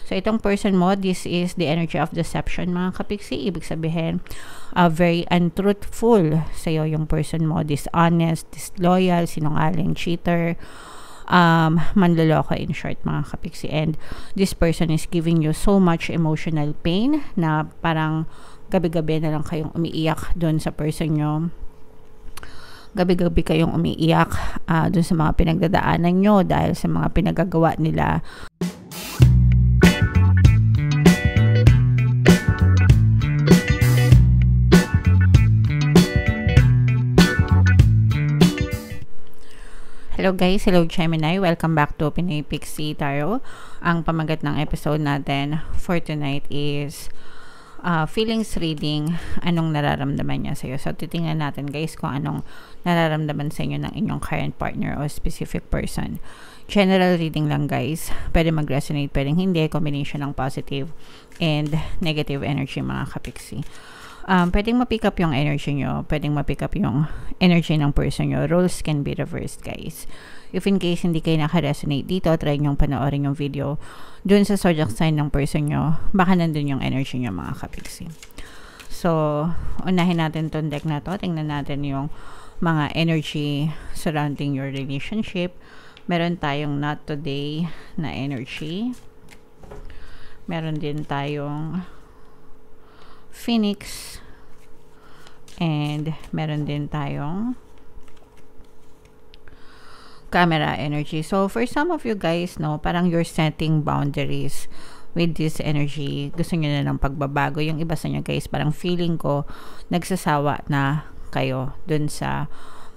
So, itong person mo, this is the energy of deception, mga kapiksi. Ibig sabihin, very untruthful sa'yo yung person mo. Dishonest, disloyal, sinungaling, cheater, manloloko in short, mga kapiksi. And this person is giving you so much emotional pain na parang gabi-gabi na lang kayong umiiyak doon sa person nyo. Gabi-gabi kayong umiiyak dun sa mga pinagdadaanan nyo dahil sa mga pinagagawa nila. Hello guys, hello Gemini, welcome back to Pinoy Pixie Tarot. Ang pamagat ng episode natin for tonight is feelings reading, anong nararamdaman niya sa'yo. So, titingnan natin guys kung anong nararamdaman sa inyo ng inyong current partner o specific person. General reading lang guys. Pwede mag-resonate, pwedeng hindi. Combination ng positive and negative energy, mga kapiksi. Pwedeng ma-pick up yung energy nyo. Pwedeng ma-pick up yung energy ng person nyo. Roles can be reversed guys. If in case hindi kayo naka-resonate dito, try nyong panoorin yung video dun sa zodiac sign ng person nyo. Baka nandun yung energy nyo, mga kapiksi. So, unahin natin tong deck na to. Tingnan natin yung mga energy surrounding your relationship. Meron tayong not today na energy. Meron din tayong Phoenix. And meron din tayong camera energy. So, for some of you guys, no, parang you're setting boundaries with this energy. Gusto nyo na ng pagbabago. Yung iba sa nyo guys, parang feeling ko, nagsasawa na kayo dun sa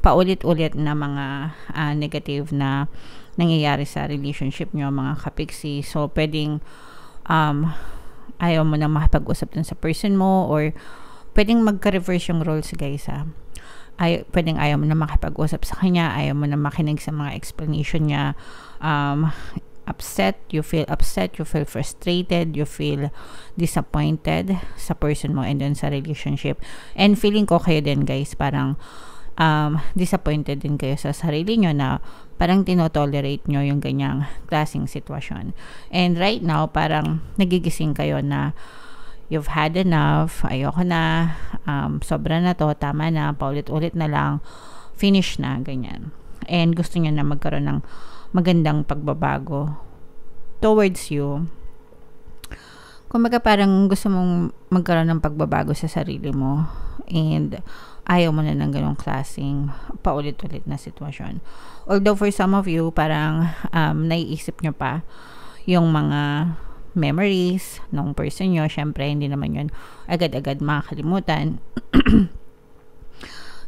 paulit-ulit na mga negative na nangyayari sa relationship nyo, mga kapiksi. So, pwedeng ayaw mo na makipag-usap dun sa person mo, or pwedeng magka-reverse yung roles guys pwedeng ayaw mo na makipag-usap sa kanya, ayaw mo na makinig sa mga explanation niya, you feel frustrated, you feel disappointed sa person mo and then sa relationship. And feeling ko kayo din guys, parang disappointed din kayo sa sarili nyo na parang tinotolerate nyo yung ganyang klaseng sitwasyon. And right now, parang nagigising kayo na you've had enough, ayoko na, sobra na to, tama na, paulit-ulit na lang, finish na, ganyan. And gusto niya na magkaroon ng magandang pagbabago towards you. Kumbaga parang gusto mong magkaroon ng pagbabago sa sarili mo and ayaw mo na ng ganong klaseng paulit-ulit na sitwasyon. Although for some of you, parang naiisip nyo pa yung mga memories ng person nyo. Syempre, hindi naman yun agad-agad makakalimutan.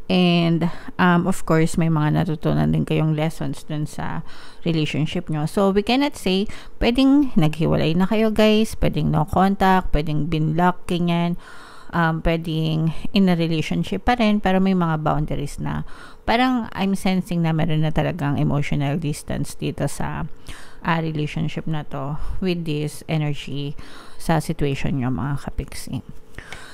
And, of course, may mga natutunan din kayong lessons dun sa relationship nyo. So, we cannot say, pwedeng naghiwalay na kayo, guys. Pwedeng no contact, pwedeng binlock, ganyan. Pwedeng in a relationship pa rin, pero may mga boundaries na. Parang, I'm sensing na meron na talagang emotional distance dito sa relationship na to with this energy sa situation nyo, mga kapiksi.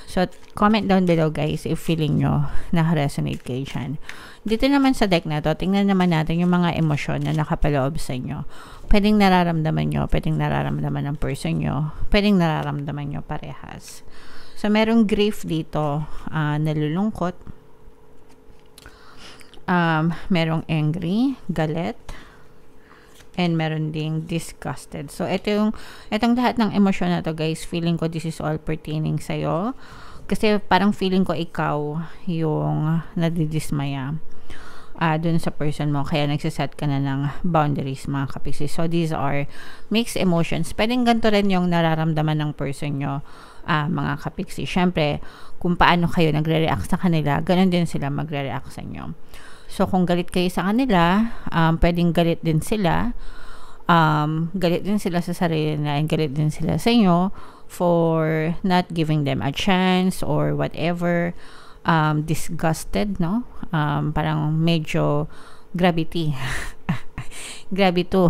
So, comment down below guys if feeling nyo na-resonate kayo dyan. Dito naman sa deck na to, tingnan naman natin yung mga emosyon na nakapaloob sa inyo. Pwedeng nararamdaman nyo, pwedeng nararamdaman ng person nyo, pwedeng nararamdaman nyo parehas. So, merong grief dito, nalulungkot, merong angry, galit, and meron ding disgusted. So, itong lahat ng emosyon na to guys, feeling ko this is all pertaining sa'yo. Kasi parang feeling ko ikaw yung nadidismaya dun sa person mo. Kaya nagsiset ka na ng boundaries, mga kapiksi. So, these are mixed emotions. Pwedeng ganito rin yung nararamdaman ng person nyo, mga kapiksi. Syempre, kung paano kayo nagre-react sa kanila, ganun din sila magre-react sa inyo. So, kung galit kayo sa kanila, pwedeng galit din sila. Galit din sila sa sarili nila and galit din sila sa inyo for not giving them a chance or whatever. Disgusted, no? Parang medyo gravity. Gravity.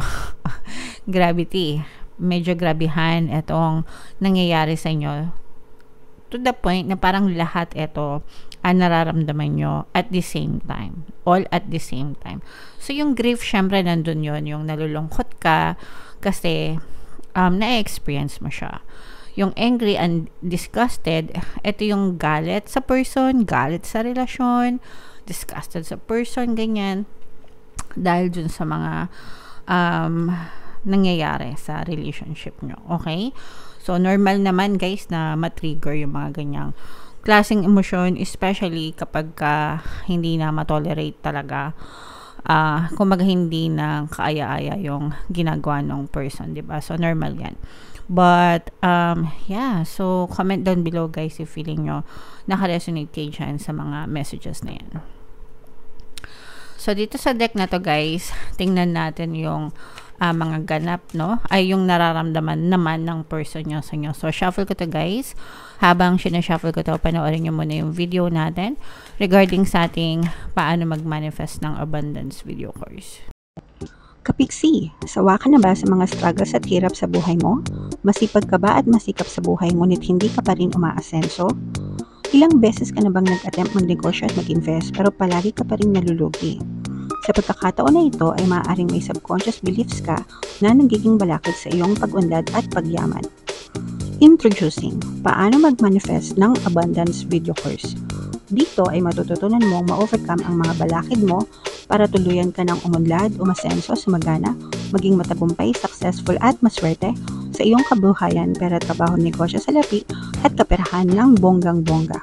Medyo grabihan itong nangyayari sa inyo. To the point na parang lahat ito nararamdaman nyo at the same time. All at the same time. So, yung grief, syempre, nandun yon, yung nalulungkot ka kasi na-experience mo siya. Yung angry and disgusted, ito yung galit sa person, galit sa relasyon, disgusted sa person, ganyan. Dahil dun sa mga nangyayari sa relationship nyo. Okay? So, normal naman guys na matrigger yung mga ganyang klaseng emosyon, especially kapag hindi na matolerate talaga. Kumbaga hindi na kaaya-aya yung ginagawa ng person, diba? So, normal yan. But, yeah. So, comment down below guys if feeling nyo naka-resonate kayo dyan sa mga messages na yan. So, dito sa deck na to guys, tingnan natin yung mga ganap, no? Ay yung nararamdaman naman ng person nyo sa inyo. So, shuffle ko to guys. Habang sinashuffle ko to, panoorin nyo muna yung video natin regarding sa ating paano mag-manifest ng abundance video course. Kapiksi, sawa ka na ba sa mga struggles at hirap sa buhay mo? Masipag ka ba at masikap sa buhay ngunit hindi ka pa rin umaasenso? Ilang beses ka na bang nag-attempt magnegosyo at mag-invest pero palagi ka pa rin nalulugi? Sa pagkakataon na ito ay maaaring may subconscious beliefs ka na nagiging balakid sa iyong pag-unlad at pagyaman. Introducing, paano mag-manifest ng abundance video course. Dito ay matututunan mong ma-overcome ang mga balakid mo para tuluyan ka ng umunlad, umasenso, sumagana, maging matagumpay, successful at maswerte sa iyong kabuhayan, pera, trabaho, negosyo, salapi at kaperahan ng bonggang-bongga.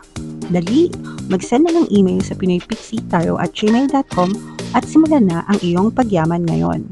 Dali, mag-send na ng email sa pinoypixie@gmail.com at simulan na ang iyong pagyaman ngayon.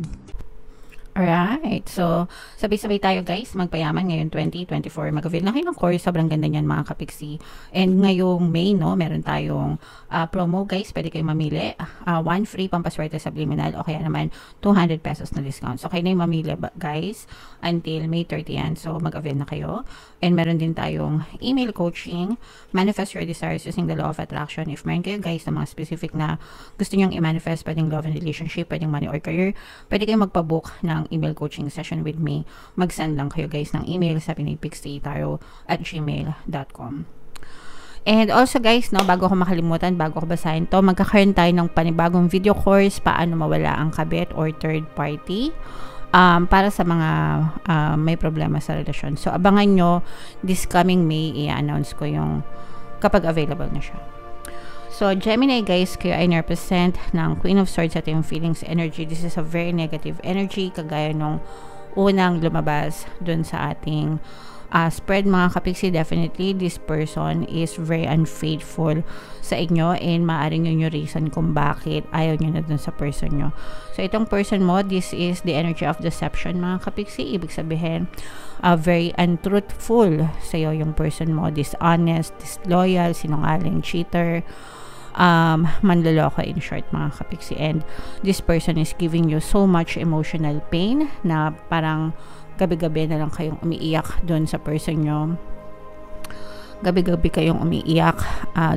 Alright, so sabay-sabay tayo guys, magpayaman ngayon 2024. Mag-avail na kayo ng course, sobrang ganda niyan mga kapiksi. And ngayong May, no, meron tayong promo guys, pwede kayo mamili. 1 free pampaswerte subliminal o kaya naman 200 pesos na discount. So kayo na yung mamili guys until May 30 yan. So mag-avail na kayo. And meron din tayong email coaching, manifest your desires using the law of attraction. If meron kayo guys na mga specific na gusto nyong i-manifest, pwedeng love and relationship, pwedeng money or career, pwede kayo magpabook ng email coaching session with me. Mag-send lang kayo guys ng email sa pinoypixie@gmail.com. And also guys, no, bago ko makalimutan, bago ko basahin to, magkakaroon tayo ng panibagong video course, paano mawala ang kabit or third party. Para sa mga may problema sa relasyon. So, abangan nyo, this coming May, i-announce ko yung kapag available na siya. So, Gemini guys, kayo ay represent ng Queen of Swords at yung feelings energy. This is a very negative energy, kagaya nung unang lumabas dun sa ating spread mga kapiksi. Definitely, this person is very unfaithful sa inyo and maaaring yun yung reason kung bakit ayaw nyo na dun sa person nyo. So, itong person mo, this is the energy of deception mga kapiksi. Ibig sabihin, very untruthful sa'yo yung person mo. Dishonest, disloyal, sinungaling, cheater, manloloko in short mga kapiksi. And this person is giving you so much emotional pain na parang gabi-gabi na lang kayong umiiyak doon sa person nyo. Gabi-gabi kayong umiiyak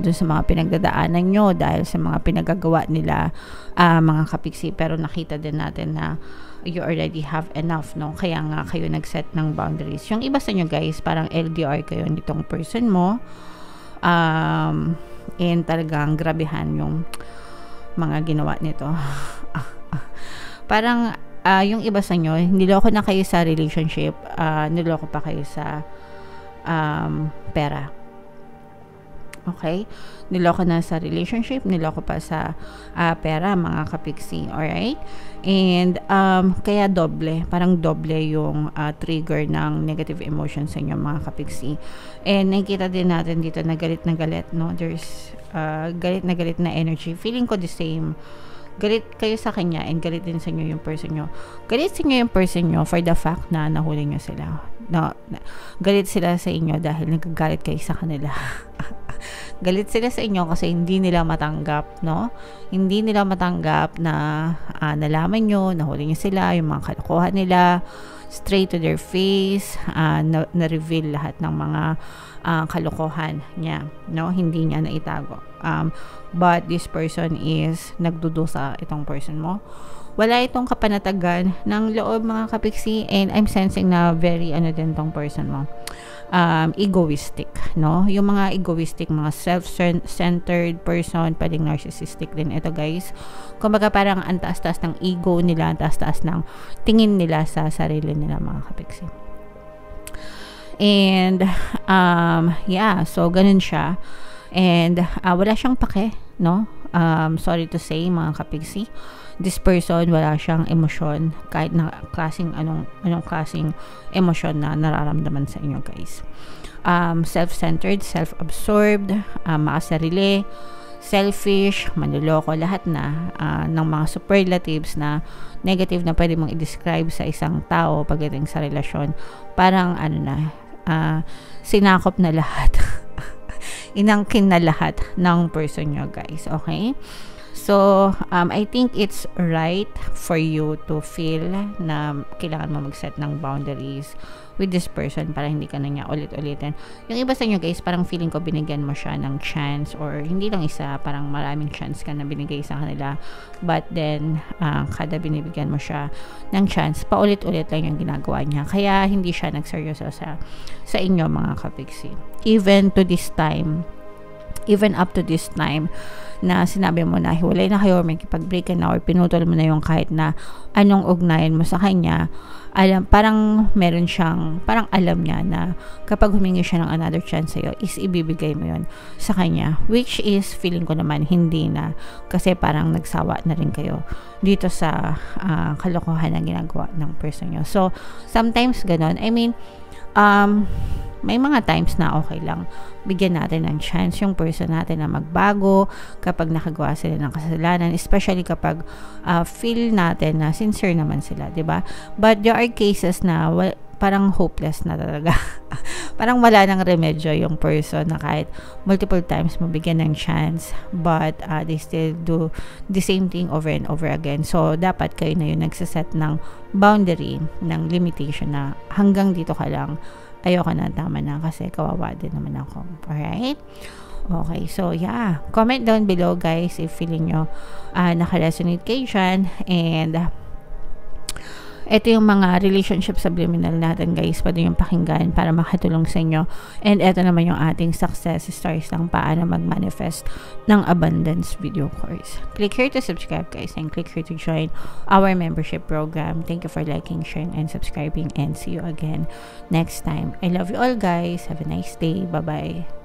doon sa mga pinagdadaanan nyo dahil sa mga pinagagawa nila mga kapiksi. Pero nakita din natin na you already have enough, no? Kaya nga kayo nag-set ng boundaries. Yung iba sa nyo guys, parang LDR kayo nitong person mo. And talagang grabehan yung mga ginawa nito. Parang yung iba sa nyo, niloko na kayo sa relationship, niloko pa kayo sa pera. Okay? Niloko na sa relationship, niloko pa sa pera, mga kapiksi. Alright? And kaya doble, parang doble yung trigger ng negative emotion sa inyo mga kapiksi. And nakikita din natin dito na galit, no? There's galit na energy. Feeling ko the same. Galit kayo sa kanya and galit din sa inyo yung person nyo. Galit sa inyo yung person nyo for the fact na nahuli nyo sila. Galit sila sa inyo dahil nagagalit kayo sa kanila. Galit sila sa inyo kasi hindi nila matanggap, no? Hindi nila matanggap na nalaman nyo, nahuli nyo sila, yung mga kalokohan nila, straight to their face, na-reveal lahat ng mga kalokohan niya, no? Hindi niya naitago. But this person is nagdudusa itong person mo. Wala itong kapanatagan ng loob mga kapiksi, and I'm sensing na very din tong person mo. Egoistic, no? Yung mga egoistic, mga self-centered person, pwedeng narcissistic din ito guys. Kumbaga parang ang taas-taas ng ego nila, ang taas-taas ng tingin nila sa sarili nila mga kapiksi. And, yeah, so ganun siya. And, wala siyang pake, no? Sorry to say, mga kapigsi. This person, wala siyang emosyon, kahit na anong klaseng emosyon na nararamdaman sa inyo, guys. Self-centered, self-absorbed, makasarili, selfish, manloloko, lahat na ng mga superlatives na negative na pwede mong i-describe sa isang tao pagdating sa relasyon. Parang sinakop na lahat. Inangkin na lahat ng person nyo, guys. Okay? So, I think it's right for you to feel na kailangan mo mag-set ng boundaries with this person para hindi ka na niya ulit-ulitin. Yung iba sa inyo, guys, parang feeling ko binigyan mo siya ng chance, or hindi lang isa, parang maraming chance ka na binigay sa kanila. But then, kada binibigyan mo siya ng chance, paulit-ulit lang yung ginagawa niya. Kaya hindi siya nagseryoso sa inyo, mga kapigsi. Even up to this time na sinabi mo na hiwalay na kayo, may kipag-break ka na, or pinutol mo na yung kahit na anong ugnayan mo sa kanya, parang meron siyang, parang alam niya na kapag humingi siya ng another chance sa'yo, is ibibigay mo yun sa kanya, which is feeling ko naman hindi na, kasi parang nagsawa na rin kayo dito sa kalokohan na ginagawa ng person nyo. So, sometimes ganon. I mean, may mga times na okay lang bigyan natin ng chance yung person natin na magbago kapag nakagawa sila ng kasalanan, especially kapag feel natin na sincere naman sila, diba? But there are cases na parang hopeless na talaga. Parang wala nang remedyo yung person na kahit multiple times mabigyan ng chance, but they still do the same thing over and over again. So, dapat kayo na yung nagsaset ng boundary, ng limitation na hanggang dito ka lang, ayoko na, tama na, kasi kawawa din naman ako. Alright? Okay, so yeah. Comment down below, guys, if feeling nyo naka-resonate kayo dyan. And ito yung mga relationship subliminal natin, guys. Pwede yung pakinggan para makatulong sa inyo. And ito naman yung ating success stories ng paano mag-manifest ng abundance video course. Click here to subscribe, guys, and click here to join our membership program. Thank you for liking, sharing, and subscribing, and see you again next time. I love you all, guys. Have a nice day. Bye-bye.